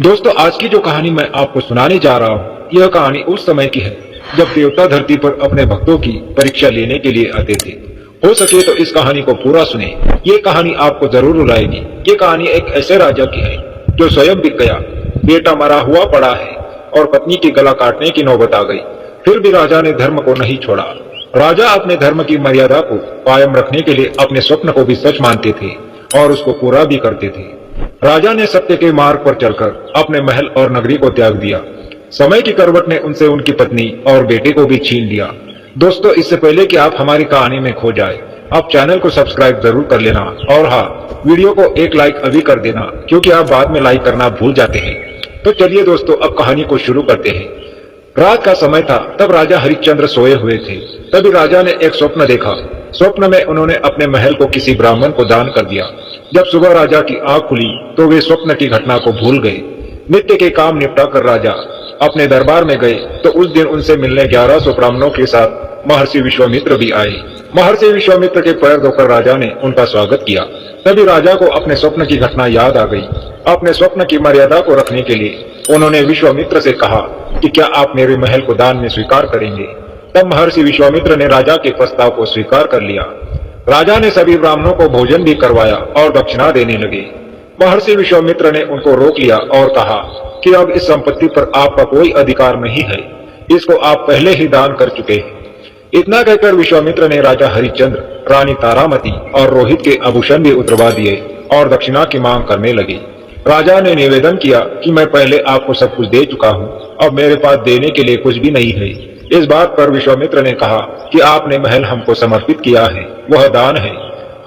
दोस्तों, आज की जो कहानी मैं आपको सुनाने जा रहा हूँ, यह कहानी उस समय की है जब देवता धरती पर अपने भक्तों की परीक्षा लेने के लिए आते थे। हो सके तो इस कहानी को पूरा सुने, ये कहानी आपको जरूर रुलाएगी। ये कहानी एक ऐसे राजा की है जो स्वयं बिक गया, बेटा मरा हुआ पड़ा है और पत्नी की गला काटने की नौबत आ गई। फिर भी राजा ने धर्म को नहीं छोड़ा। राजा अपने धर्म की मर्यादा को कायम रखने के लिए अपने स्वप्न को भी सच मानते थे और उसको पूरा भी करते थे। राजा ने सत्य के मार्ग पर चलकर अपने महल और नगरी को त्याग दिया। समय की करवट ने उनसे उनकी पत्नी और बेटे को भी छीन लिया। दोस्तों, इससे पहले कि आप हमारी कहानी में खो जाए, आप चैनल को सब्सक्राइब जरूर कर लेना और हाँ, वीडियो को एक लाइक अभी कर देना, क्योंकि आप बाद में लाइक करना भूल जाते हैं। तो चलिए दोस्तों, अब कहानी को शुरू करते हैं। रात का समय था, तब राजा हरिश्चंद्र सोए हुए थे। तभी राजा ने एक स्वप्न देखा। स्वप्न में उन्होंने अपने महल को किसी ब्राह्मण को दान कर दिया। जब सुबह राजा की आंख खुली तो वे स्वप्न की घटना को भूल गए। नित्य के काम निपटा कर राजा अपने दरबार में गए तो उस दिन उनसे मिलने 1100 ब्राह्मणों के साथ महर्षि विश्वामित्र भी आए। महर्षि विश्वामित्र के पैर धोकर राजा ने उनका स्वागत किया। तभी राजा को अपने स्वप्न की घटना याद आ गई। अपने स्वप्न की मर्यादा को रखने के लिए उन्होंने विश्वामित्र से कहा कि क्या आप मेरे महल को दान में स्वीकार करेंगे। तब महर्षि विश्वामित्र ने राजा के प्रस्ताव को स्वीकार कर लिया। राजा ने सभी ब्राह्मणों को भोजन भी करवाया और दक्षिणा देने लगे। महर्षि विश्वामित्र ने उनको रोक लिया और कहा कि अब इस संपत्ति पर आपका कोई अधिकार नहीं है, इसको आप पहले ही दान कर चुके हैं। इतना कहकर विश्वामित्र ने राजा हरिश्चंद्र, रानी तारामती और रोहित के आभूषण भी उतरवा दिए और दक्षिणा की मांग करने लगे। राजा ने निवेदन किया कि मैं पहले आपको सब कुछ दे चुका हूँ, अब मेरे पास देने के लिए कुछ भी नहीं है। इस बात पर विश्वामित्र ने कहा कि आपने महल हमको समर्पित किया है, वह दान है।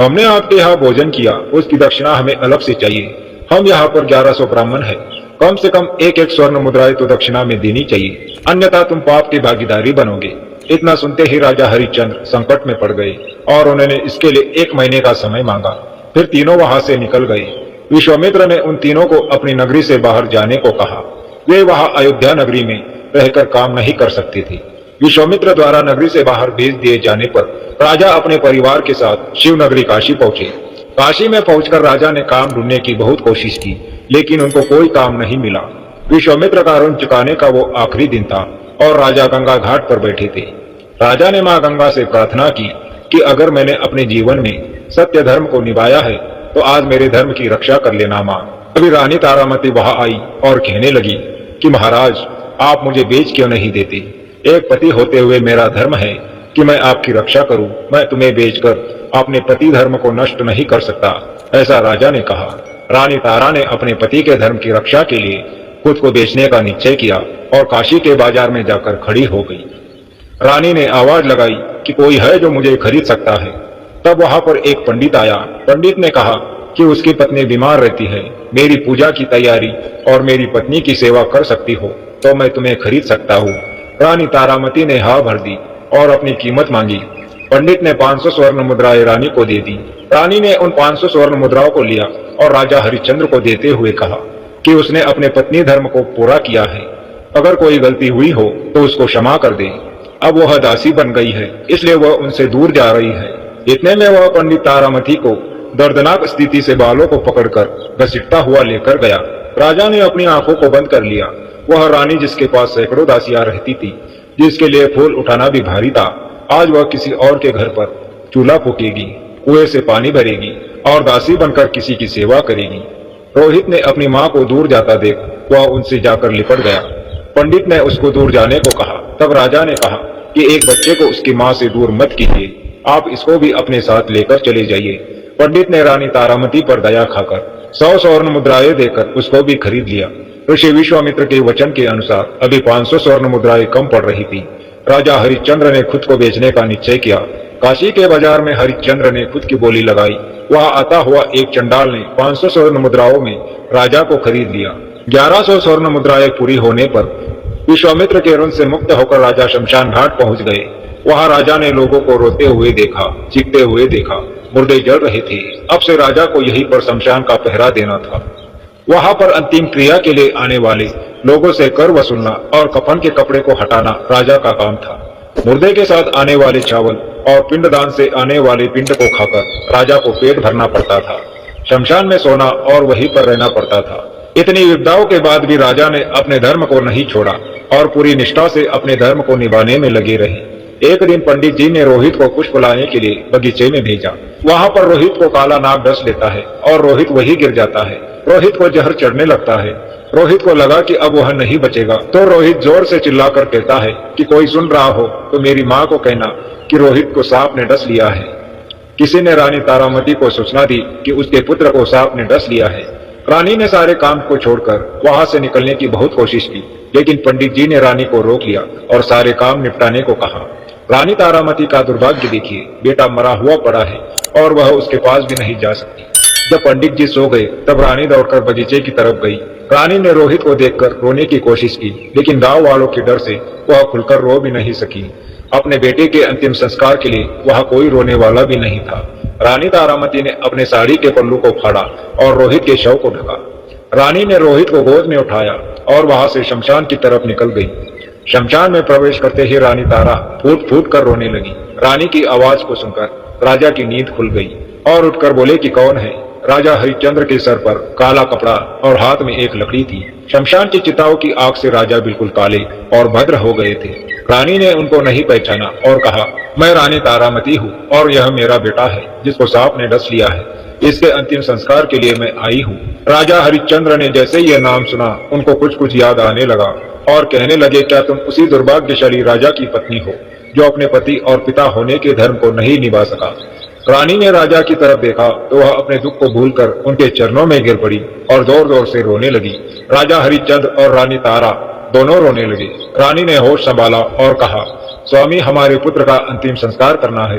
हमने आपके यहाँ भोजन किया, उसकी दक्षिणा हमें अलग से चाहिए। हम यहाँ पर 1100 ब्राह्मण हैं, कम से कम एक एक स्वर्ण मुद्राएं तो दक्षिणा में देनी चाहिए, अन्यथा तुम पाप की भागीदारी बनोगे। इतना सुनते ही राजा हरिश्चंद्र संकट में पड़ गए और उन्होंने इसके लिए 1 महीने का समय मांगा। फिर तीनों वहां से निकल गए। विश्वामित्र ने उन तीनों को अपनी नगरी से बाहर जाने को कहा। वे वहां अयोध्या नगरी में रहकर काम नहीं कर सकते थे। विश्वामित्र द्वारा नगरी से बाहर भेज दिए जाने पर राजा अपने परिवार के साथ शिव नगरी काशी पहुंचे। काशी में पहुंचकर राजा ने काम ढूंढने की बहुत कोशिश की, लेकिन उनको कोई काम नहीं मिला। विश्वामित्र का ऋण चुकाने का वो आखिरी दिन था और राजा गंगा घाट पर बैठे थे। राजा ने माँ गंगा से प्रार्थना की कि अगर मैंने अपने जीवन में सत्य धर्म को निभाया है तो आज मेरे धर्म की रक्षा कर लेना माँ। अभी रानी तारामती वहां आई और कहने लगी कि महाराज, आप मुझे बेच क्यों नहीं देते। एक पति होते हुए मेरा धर्म है कि मैं आपकी रक्षा करूं। मैं तुम्हें बेचकर अपने पति धर्म को नष्ट नहीं कर सकता, ऐसा राजा ने कहा। रानी तारा ने अपने पति के धर्म की रक्षा के लिए खुद को बेचने का निश्चय किया और काशी के बाजार में जाकर खड़ी हो गई। रानी ने आवाज लगाई कि कोई है जो मुझे खरीद सकता है। तब वहां पर एक पंडित आया। पंडित ने कहा कि उसकी पत्नी बीमार रहती है, मेरी पूजा की तैयारी और मेरी पत्नी की सेवा कर सकती हो तो मैं तुम्हें खरीद सकता हूँ। रानी तारामती ने हाँ भर दी और अपनी कीमत मांगी। पंडित ने 500 स्वर्ण मुद्राएं रानी को दे दी। रानी ने उन 500 स्वर्ण मुद्राओं को लिया और राजा हरिश्चंद्र को देते हुए कहा कि उसने अपने पत्नी धर्म को पूरा किया है, अगर कोई गलती हुई हो तो उसको क्षमा कर दे। अब वह दासी बन गई है, इसलिए वह उनसे दूर जा रही है। इतने में वह पंडित तारामती को दर्दनाक स्थिति से बालों को पकड़कर घसीटता हुआ लेकर गया। राजा ने अपनी आंखों को बंद कर लिया। वह रानी जिसके पास सैकड़ों दासियां रहती थी, जिसके लिए फूल उठाना भी भारी था, आज वह किसी और के घर पर चूल्हा फूकेगी, कुएं से पानी भरेगी और दासी बनकर किसी की सेवा करेगी। रोहित ने अपनी माँ को दूर जाता देख वह उनसे जाकर लिपट गया। पंडित ने उसको दूर जाने को कहा। तब राजा ने कहा कि एक बच्चे को उसकी माँ से दूर मत कीजिए, आप इसको भी अपने साथ लेकर चले जाइए। पंडित ने रानी तारामती पर दया खाकर 100 स्वर्ण मुद्राएं देकर उसको भी खरीद लिया। ऋषि विश्वामित्र के वचन के अनुसार अभी 500 स्वर्ण मुद्राएं कम पड़ रही थी। राजा हरिश्चंद्र ने खुद को बेचने का निश्चय किया। काशी के बाजार में हरिश्चंद्र ने खुद की बोली लगाई। वहां आता हुआ एक चंडाल ने 500 स्वर्ण मुद्राओं में राजा को खरीद लिया। 1100 स्वर्ण मुद्राएं पूरी होने पर विश्वामित्र के ऋण से मुक्त होकर राजा शमशान घाट पहुंच गए। वहां राजा ने लोगों को रोते हुए देखा, चीखते हुए देखा, मुर्दे जल रहे थे। अब से राजा को यहीं पर शमशान का पहरा देना था। वहां पर अंतिम क्रिया के लिए आने वाले लोगों से कर वसूलना और कफन के कपड़े को हटाना राजा का काम था। मुर्दे के साथ आने वाले चावल और पिंडदान से आने वाले पिंड को खाकर राजा को पेट भरना पड़ता था। शमशान में सोना और वहीं पर रहना पड़ता था। इतनी विपदाओं के बाद भी राजा ने अपने धर्म को नहीं छोड़ा और पूरी निष्ठा से अपने धर्म को निभाने में लगे रहे। एक दिन पंडित जी ने रोहित को पुष्प लाने के लिए बगीचे में भेजा। वहां पर रोहित को काला नाग डस लेता है और रोहित वही गिर जाता है। रोहित को जहर चढ़ने लगता है। रोहित को लगा कि अब वह नहीं बचेगा, तो रोहित जोर से चिल्लाकर कहता है कि कोई सुन रहा हो तो मेरी माँ को कहना कि रोहित को सांप ने डस लिया है। किसी ने रानी तारामती को सूचना दी कि उसके पुत्र को सांप ने डस लिया है। रानी ने सारे काम को छोड़कर वहां से निकलने की बहुत कोशिश की, लेकिन पंडित जी ने रानी को रोक लिया और सारे काम निपटाने को कहा। रानी तारामती का दुर्भाग्य देखिए, बेटा मरा हुआ पड़ा है और वह उसके पास भी नहीं जा सकती। जब पंडित जी सो गए तब रानी दौड़कर बगीचे की तरफ गई। रानी ने रोहित को देखकर रोने की कोशिश की, लेकिन गांव वालों के डर से वह खुलकर रो भी नहीं सकी। अपने बेटे के अंतिम संस्कार के लिए वहां कोई रोने वाला भी नहीं था। रानी तारामती ने अपने साड़ी के पल्लू को फाड़ा और रोहित के शव को ढका। रानी ने रोहित को गोद में उठाया और वहां से शमशान की तरफ निकल गई। शमशान में प्रवेश करते ही रानी तारा फूट फूट कर रोने लगी। रानी की आवाज को सुनकर राजा की नींद खुल गई और उठकर बोले कि कौन है। राजा हरिश्चंद्र के सर पर काला कपड़ा और हाथ में एक लकड़ी थी। शमशान की चिताओं की आग से राजा बिल्कुल काले और भद्र हो गए थे। रानी ने उनको नहीं पहचाना और कहा, मैं रानी तारामती हूँ और यह मेरा बेटा है जिसको सांप ने डस लिया है। इसके अंतिम संस्कार के लिए मैं आई हूँ। राजा हरिश्चंद्र ने जैसे ही यह नाम सुना उनको कुछ कुछ याद आने लगा और कहने लगे, क्या तुम उसी दुर्भाग्यशाली राजा की पत्नी हो जो अपने पति और पिता होने के धर्म को नहीं निभा सका। रानी ने राजा की तरफ देखा तो वह अपने दुख को भूलकर उनके चरणों में गिर पड़ी और जोर जोर से रोने लगी। राजा हरिश्चंद्र और रानी तारा दोनों रोने लगे। रानी ने होश संभाला और कहा, स्वामी हमारे पुत्र का अंतिम संस्कार करना है।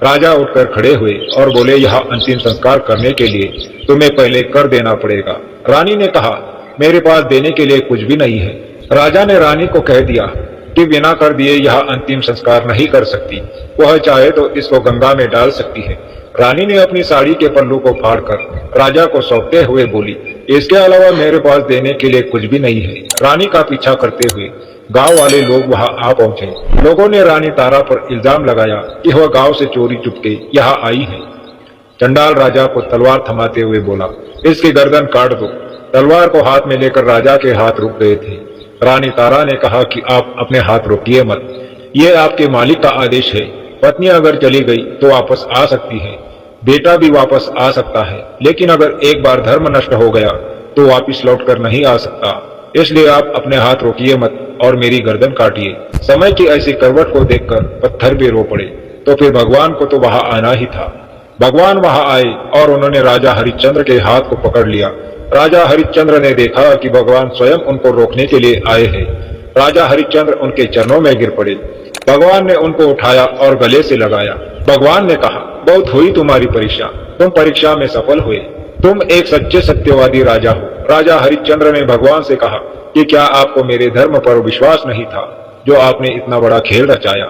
राजा उठकर खड़े हुए और बोले, यह अंतिम संस्कार करने के लिए तुम्हें पहले कर देना पड़ेगा। रानी ने कहा, मेरे पास देने के लिए कुछ भी नहीं है। राजा ने रानी को कह दिया कि बिना कर दिए यह अंतिम संस्कार नहीं कर सकती। वह चाहे तो इसको गंगा में डाल सकती है। रानी ने अपनी साड़ी के पल्लू को फाड़कर राजा को सौंपते हुए बोली, इसके अलावा मेरे पास देने के लिए कुछ भी नहीं है। रानी का पीछा करते हुए गांव वाले लोग वहां आ पहुंचे। लोगों ने रानी तारा पर इल्जाम लगाया कि वह गांव से चोरी चुपके यहाँ आई है। चंडाल राजा को तलवार थमाते हुए बोला, इसकी गर्दन काट दो। तलवार को हाथ में लेकर राजा के हाथ रुक गए थे। रानी तारा ने कहा कि आप अपने हाथ रोकिए मत, ये आपके मालिक का आदेश है। पत्नी अगर चली गई तो वापस आ सकती है, बेटा भी वापस आ सकता है, लेकिन अगर एक बार धर्म नष्ट हो गया तो वापस लौटकर नहीं आ सकता। इसलिए आप अपने हाथ रोकिए मत और मेरी गर्दन काटिए। समय की ऐसी करवट को देखकर पत्थर भी रो पड़े। तो फिर भगवान को तो वहां आना ही था। भगवान वहां आए और उन्होंने राजा हरिश्चंद्र के हाथ को पकड़ लिया। राजा हरिश्चंद्र ने देखा कि भगवान स्वयं उनको रोकने के लिए आए हैं। राजा हरिश्चंद्र उनके चरणों में गिर पड़े। भगवान ने उनको उठाया और गले से लगाया। भगवान ने कहा, बहुत हुई तुम्हारी परीक्षा, तुम परीक्षा में सफल हुए। तुम एक सच्चे सत्यवादी राजा हो। राजा हरिश्चंद्र ने भगवान से कहा कि क्या आपको मेरे धर्म पर विश्वास नहीं था जो आपने इतना बड़ा खेल रचाया।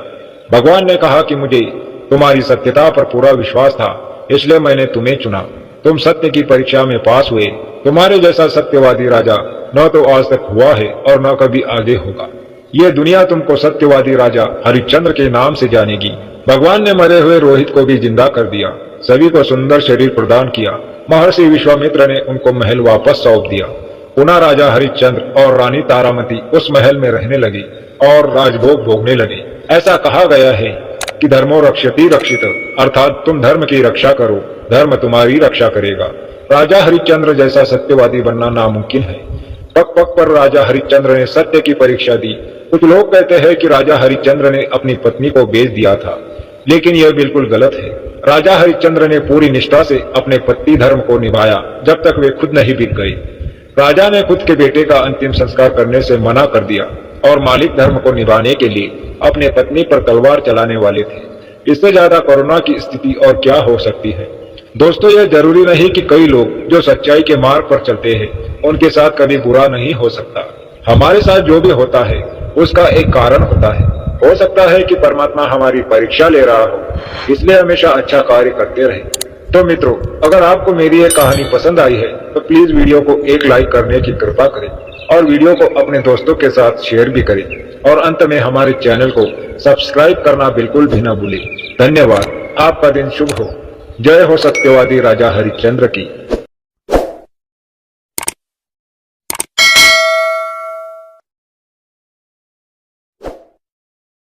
भगवान ने कहा कि मुझे तुम्हारी सत्यता पर पूरा विश्वास था, इसलिए मैंने तुम्हें चुना। तुम सत्य की परीक्षा में पास हुए। तुम्हारे जैसा सत्यवादी राजा न तो आज तक हुआ है और न कभी आगे होगा। ये दुनिया तुमको सत्यवादी राजा हरिश्चंद्र के नाम से जानेगी। भगवान ने मरे हुए रोहित को भी जिंदा कर दिया, सभी को सुंदर शरीर प्रदान किया। महर्षि विश्वामित्र ने उनको महल वापस सौंप दिया। पुनः राजा हरिश्चंद्र और रानी तारामती उस महल में रहने लगे और राजभोग भोगने लगे। ऐसा कहा गया है कि धर्मो रक्षति रक्षित, अर्थात तुम धर्म की रक्षा करो, धर्म तुम्हारी रक्षा करेगा। राजा हरिश्चंद्र जैसा सत्यवादी बनना नामुमकिन है। पग पग पर राजा हरिश्चंद्र ने सत्य की परीक्षा दी। कुछ लोग कहते हैं कि राजा हरिश्चंद्र ने अपनी पत्नी को बेच दिया था, लेकिन यह बिल्कुल गलत है। राजा हरिश्चंद्र ने पूरी निष्ठा से अपने पति धर्म को निभाया जब तक वे खुद नहीं बिक गए। राजा ने खुद के बेटे का अंतिम संस्कार करने से मना कर दिया और मालिक धर्म को निभाने के लिए अपने पत्नी पर तलवार चलाने वाले थे। इससे ज्यादा करुणा की स्थिति और क्या हो सकती है। दोस्तों, यह जरूरी नहीं कि कई लोग जो सच्चाई के मार्ग पर चलते हैं उनके साथ कभी बुरा नहीं हो सकता। हमारे साथ जो भी होता है उसका एक कारण होता है। हो सकता है कि परमात्मा हमारी परीक्षा ले रहा हो, इसलिए हमेशा अच्छा कार्य करते रहे। तो मित्रों, अगर आपको मेरी ये कहानी पसंद आई है तो प्लीज वीडियो को एक लाइक करने की कृपा करें और वीडियो को अपने दोस्तों के साथ शेयर भी करें और अंत में हमारे चैनल को सब्सक्राइब करना बिल्कुल भी न भूलें। धन्यवाद। आपका दिन शुभ हो। जय हो सत्यवादी राजा हरिश्चंद्र की।